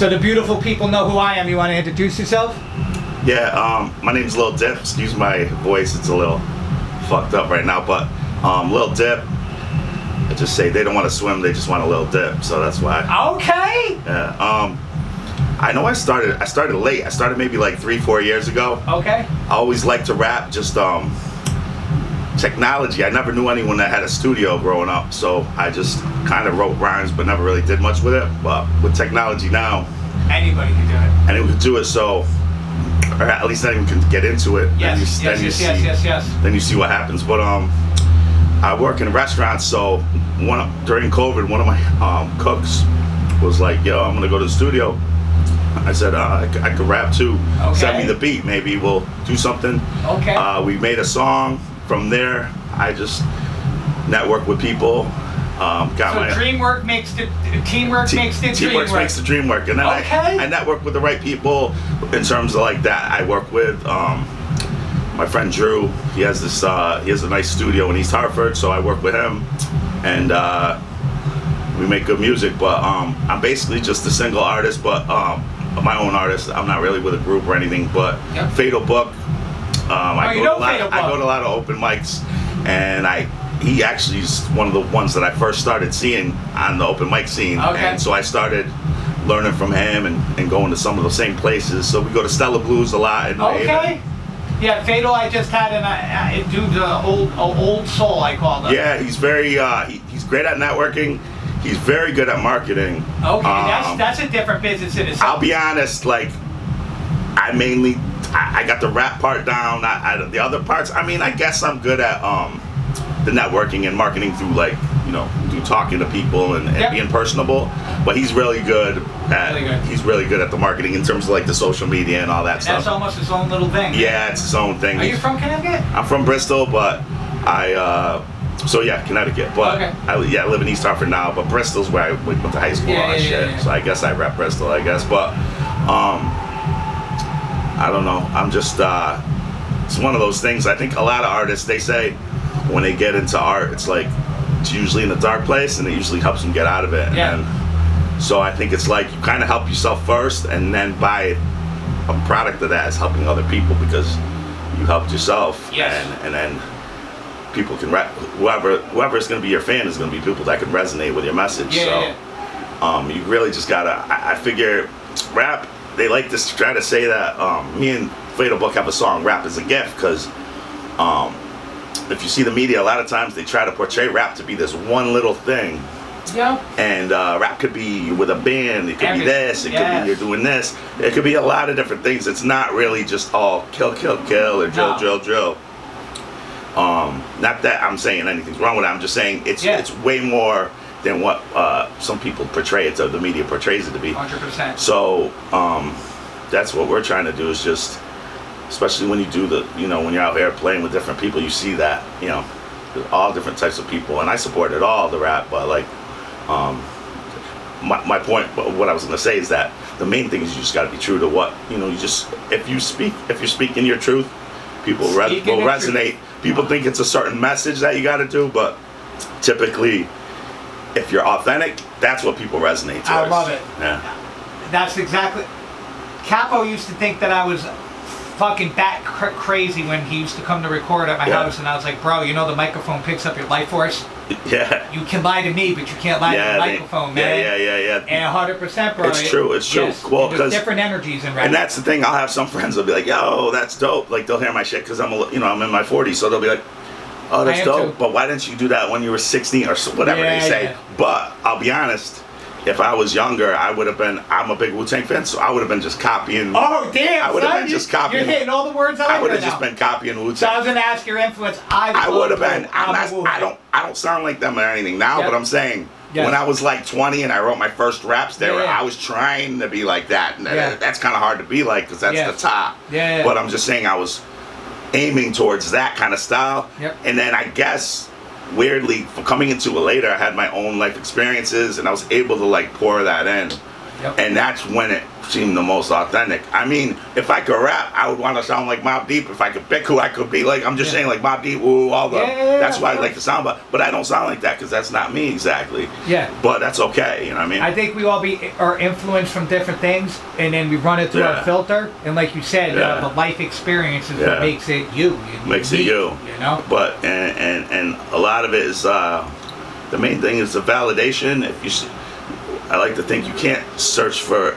So the beautiful people know who I am. You want to introduce yourself? Yeah, my name's Lil Dip. Excuse my voice, it's a little fucked up right now, but Lil Dip, I just say they don't want to swim, they just want a little dip, so that's why. Okay. Yeah, I know I started late. I started maybe like 3-4 years ago. Okay. I always liked to rap, just technology. I never knew anyone that had a studio growing up, so I just kind of wrote rhymes but never really did much with it. But with technology now, anybody can do it. anyone can do it, so, or at least anyone can get into it. Yes, yes. Then you see what happens. But I work in restaurants, so during COVID, one of my cooks was like, "Yo, I'm gonna go to the studio." I said, I could rap too. Okay. Send me the beat, maybe we'll do something. Okay. We made a song. From there, I just network with people. Teamwork makes the dream work. Teamwork makes the dream work, and then I network with the right people in terms of like that. I work with my friend Drew. He has this. He has a nice studio in East Hartford, so I work with him, and we make good music. But I'm basically just a single artist, but my own artist. I'm not really with a group or anything. But Fatal Book. I go to a lot of open mics, and he actually is one of the ones that I first started seeing on the open mic scene. And so I started learning from him and going to some of the same places. So we go to Stella Blues a lot. Yeah, Fatal I just had, and I do the old soul, I call them. Yeah, he's very he's great at networking. He's very good at marketing. Okay, that's a different business in itself. I'll be honest, like I got the rap part down. The other parts, I mean, I guess I'm good at the networking and marketing through through talking to people and being personable. But he's really good at the marketing in terms of like the social media and all that stuff. That's almost his own little thing. Yeah, it's his own thing. Are you from Connecticut? I'm from Bristol, but Connecticut. But I live in East Hartford now. But Bristol's where I went to high school and all that shit. So I guess I rep Bristol, I guess. But I don't know. I'm just, it's one of those things. I think a lot of artists, they say when they get into art, it's usually in a dark place and it usually helps them get out of it. And so I think it's like you kind of help yourself first, and then by a product of that is helping other people because you helped yourself. And then people can, whoever is going to be your fan is going to be people that can resonate with your message. You really just gotta, I figure rap, they like to try to say that me and Fatal Book have a song, Rap is a Gift, because if you see the media, a lot of times they try to portray rap to be this one little thing. And rap could be with a band, it could be this, it could be you're doing this. It could be a lot of different things. It's not really just all kill, or drill. Not that I'm saying anything's wrong with it, I'm just saying it's way more than what some people portray it to, the media portrays it to be. 100%. So that's what we're trying to do, is just, especially when you do when you're out here playing with different people, you see that, all different types of people, and I support it all, the rap, but like, my point, what I was gonna say is that the main thing is you just gotta be true to what, if you're speaking your truth, people will resonate. People think it's a certain message that you gotta do, but typically, if you're authentic, that's what people resonate towards. I love it. Yeah. That's exactly. Capo used to think that I was fucking bat crazy when he used to come to record at my house, and I was like, bro, the microphone picks up your life force. Yeah. You can lie to me, but you can't lie to the microphone, man. Yeah. And 100%, bro. It's true. Yes, well, there's different energies in rap. And that's the thing. I'll have some friends that'll be like, yo, that's dope. Like, they'll hear my shit because I'm in my 40s, so they'll be like, oh, that's dope. But why didn't you do that when you were 16 or whatever they say? Yeah. But I'll be honest, if I was younger, I'm a big Wu-Tang fan, so I would have been just copying. Oh, damn. I would have been just copying. You're hitting all the words I would have just been copying Wu-Tang. So I was going to ask your influence. I would have been. I don't sound like them or anything now, but I'm saying, when I was like 20 and I wrote my first raps, I was trying to be like that. And that's kind of hard to be like, because that's the top. But I'm just saying I was aiming towards that kind of style. And then I guess weirdly, coming into it later, I had my own life experiences and I was able to like pour that in Yep. And that's when it seemed the most authentic. I mean, if I could rap, I would want to sound like Mobb Deep. If I could pick who I could be, like I'm just saying, like Mobb Deep, woo, all the. That's why I like the sound, but I don't sound like that because that's not me exactly. Yeah. But that's okay, you know what I mean? I think we all are influenced from different things, and then we run it through our filter. And like you said, the life experience is what makes it you. Makes it you. You know. But and a lot of it is the main thing is the validation. If you. I like to think you can't search for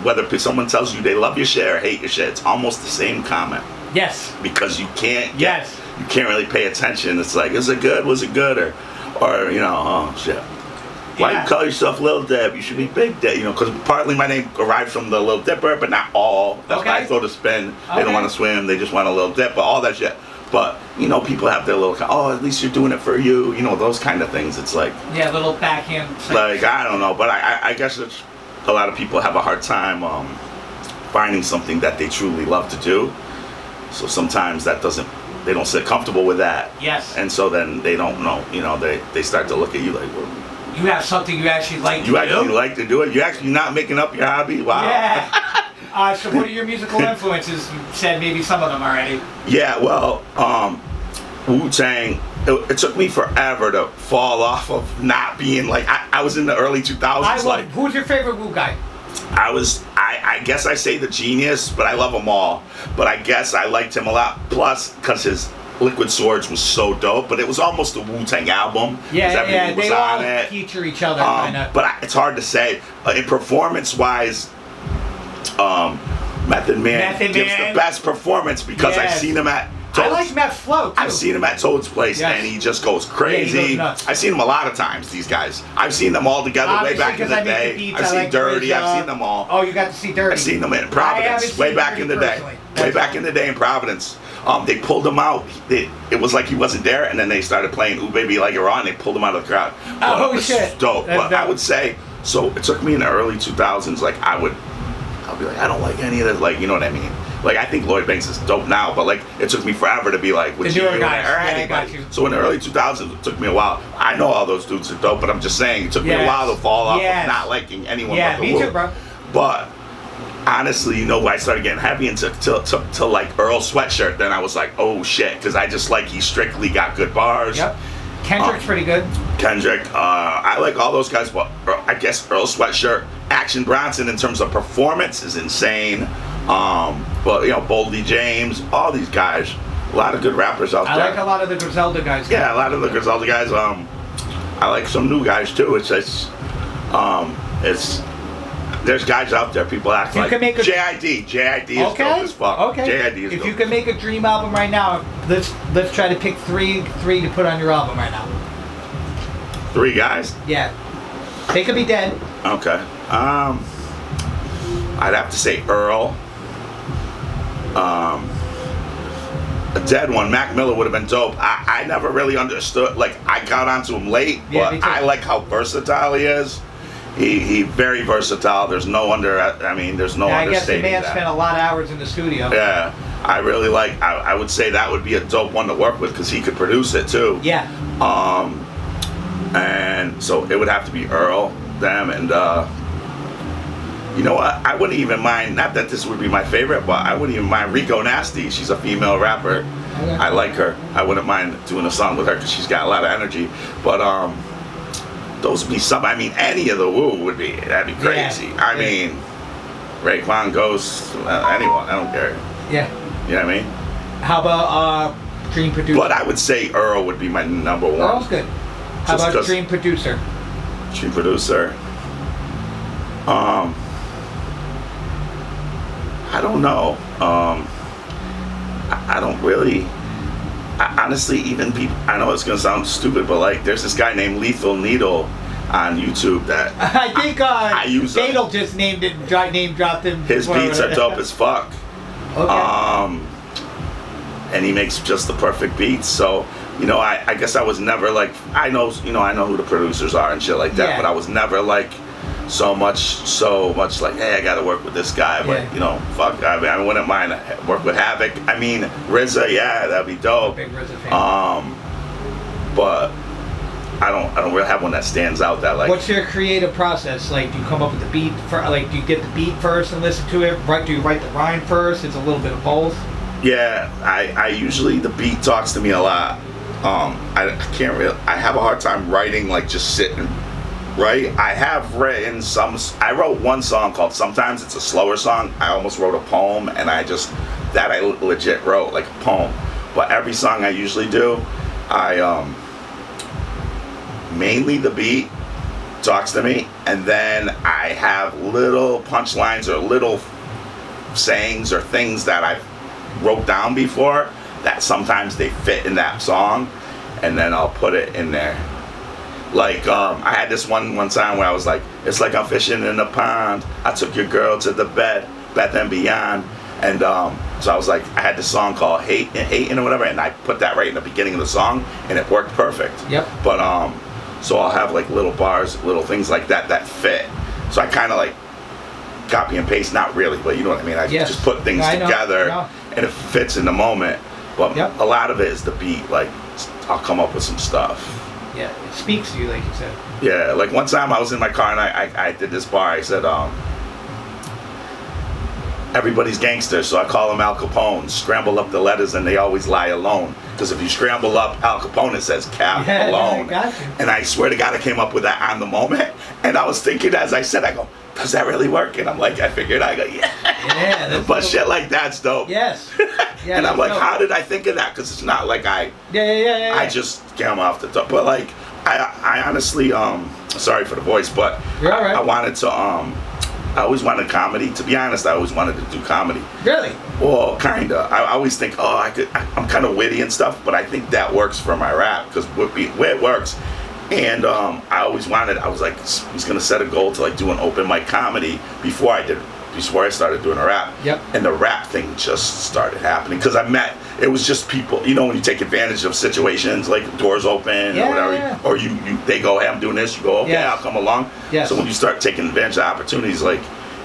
whether someone tells you they love your shit or hate your shit. It's almost the same comment. Yes. Because you can't. Yes. You can't really pay attention. It's like, is it good? Was it good? Or you know, oh shit. Why you call yourself Lil Dip? You should be Big Dip. You know, because partly my name arrived from the Lil Dipper, but not all. That's why I throw the spin. They don't want to swim. They just want a Lil Dip. But all that shit. But, you know, people have their little, at least you're doing it for you. You know, those kind of things. It's like... Yeah, little backhand. Like, I don't know. But I guess it's, a lot of people have a hard time finding something that they truly love to do. So sometimes that doesn't... They don't sit comfortable with that. Yes. And so then they don't know. You know, they start to look at you like... Well, you have something you actually like to do? You actually like to do it? You're actually not making up your hobby? Wow. Yeah. So what are your musical influences? You said maybe some of them already. Yeah, well, Wu-Tang, it took me forever to fall off of not being like, I was in the early 2000s. Who's your favorite Wu guy? I guess I say the Genius, but I love them all. But I guess I liked him a lot, plus because his Liquid Swords was so dope, but it was almost a Wu-Tang album. Yeah, they all feature each other. But it's hard to say. In performance-wise, Method Man gives the best performance because I've seen him at Toad's. I like Meth's flow too. I've seen him at Toad's place and he just goes crazy. He goes nuts. I've seen him a lot of times, these guys. I've seen them all together way back in the day. I've seen Dirty, I've seen them all. Oh, you got to see Dirty. I've seen them in Providence way back in the day. Way back in the day in Providence. They pulled him out. It was like he wasn't there, and then they started playing Ooh Baby Like You're On, and they pulled him out of the crowd. Oh, shit. Dope. But I would say, so it took me in the early 2000s, like I'll be like, I don't like any of this, like, you know what I mean? Like, I think Lloyd Banks is dope now, but like, it took me forever to be like, would you or anybody? So in the early 2000s, it took me a while. I know all those dudes are dope, but I'm just saying, it took me a while to fall off of not liking anyone but the me too, bro. But honestly, you know, I started getting heavy into to like Earl Sweatshirt, then I was like, oh shit, because I just like, he strictly got good bars. Yep. Kendrick's pretty good. Kendrick, I like all those guys, but I guess Earl Sweatshirt, Action Bronson in terms of performance is insane. But you know, Boldy James, all these guys, a lot of good rappers out there. I like a lot of the Griselda guys. Yeah, a lot of the Griselda guys. I like some new guys too. It's there's guys out there. People act like JID. JID is dope as fuck. Okay. JID is if dope. you could make a dream album right now, let's try to pick three to put on your album right now. 3 guys? Yeah. They could be dead. Okay. I'd have to say Earl. A dead one, Mac Miller would have been dope. I never really understood. Like, I got onto him late, but I like how versatile he is. He very versatile. There's no understating that. I guess the man spent a lot of hours in the studio. Yeah, I really like. I would say that would be a dope one to work with because he could produce it too. Yeah. And so it would have to be Earl, them, and you know what? I wouldn't even mind. Not that this would be my favorite, but I wouldn't even mind Rico Nasty. She's a female rapper. I like her. I wouldn't mind doing a song with her because she's got a lot of energy. But those would be some. I mean, any of the Wu would be. That'd be crazy. Yeah. I mean, Raekwon, Ghost, anyone. I don't care. Yeah. You know what I mean? How about Dream Producer? But I would say Earl would be my number one. Earl's good. How about Dream Producer? Dream Producer. I don't know. I don't really. Honestly, even people. I know it's gonna sound stupid, but like, there's this guy named Lethal Needle on YouTube that I think I use. Fatal just name dropped him. His beats are dope as fuck. Okay. And he makes just the perfect beats. So, you know, I guess I was never like, I know who the producers are and shit like that, but I was never like so much like, hey, I gotta work with this guy, but you know, fuck, I wouldn't mind work with Havoc. I mean, RZA, yeah, that'd be dope. Big RZA fan. But I don't really have one that stands out that like. What's your creative process? Like, do you come up with the beat for? Like, do you get the beat first and listen to it? Right? Do you write the rhyme first? It's a little bit of both. Yeah, I usually the beat talks to me a lot. I can't really. I have a hard time writing, like just sitting. Right? I have written some. I wrote one song called "Sometimes." It's a slower song. I almost wrote a poem, and I legit wrote like a poem. But every song I usually do, mainly the beat talks to me, and then I have little punchlines or little sayings or things that I wrote down before that sometimes they fit in that song, and then I'll put it in there. Like I had this one time where I was like, it's like I'm fishing in a pond. I took your girl to the bed, Beth and Beyond. And so I was like, I had this song called Hating or whatever, and I put that right in the beginning of the song, and it worked perfect. Yep. But so I'll have like little bars, little things like that fit. So I kind of like copy and paste, not really, but you know what I mean. I just put things together, and it fits in the moment. But a lot of it is the beat. Like I'll come up with some stuff. Yeah, it speaks to you, like you said. Yeah, like one time I was in my car and I did this bar. I said, everybody's gangster, so I call them Al Capone. Scramble up the letters and they always lie alone. Because if you scramble up Al Capone, it says Cap alone. Yeah, got you. And I swear to God, I came up with that on the moment. And I was thinking as I said, I go, does that really work? And I'm like, I figured, I go, yeah. Yeah. But shit like that's dope. Yes. Yeah, and I'm like, how did I think of that? Because it's not like I just came off the top. But like, I honestly, sorry for the voice, but you're all right. I wanted to, I always wanted comedy. To be honest, I always wanted to do comedy. Really? Well, kinda. I always think, I'm kind of witty and stuff, but I think that works for my rap because where it works. And I always wanted. I was like, I was gonna set a goal to like do an open mic comedy before I started doing a rap. Yep. And the rap thing just started happening because it was just people, you know, when you take advantage of situations, like doors open or whatever, or they go, hey, I'm doing this, you go, okay, I'll come along. Yes. So when you start taking advantage of opportunities, like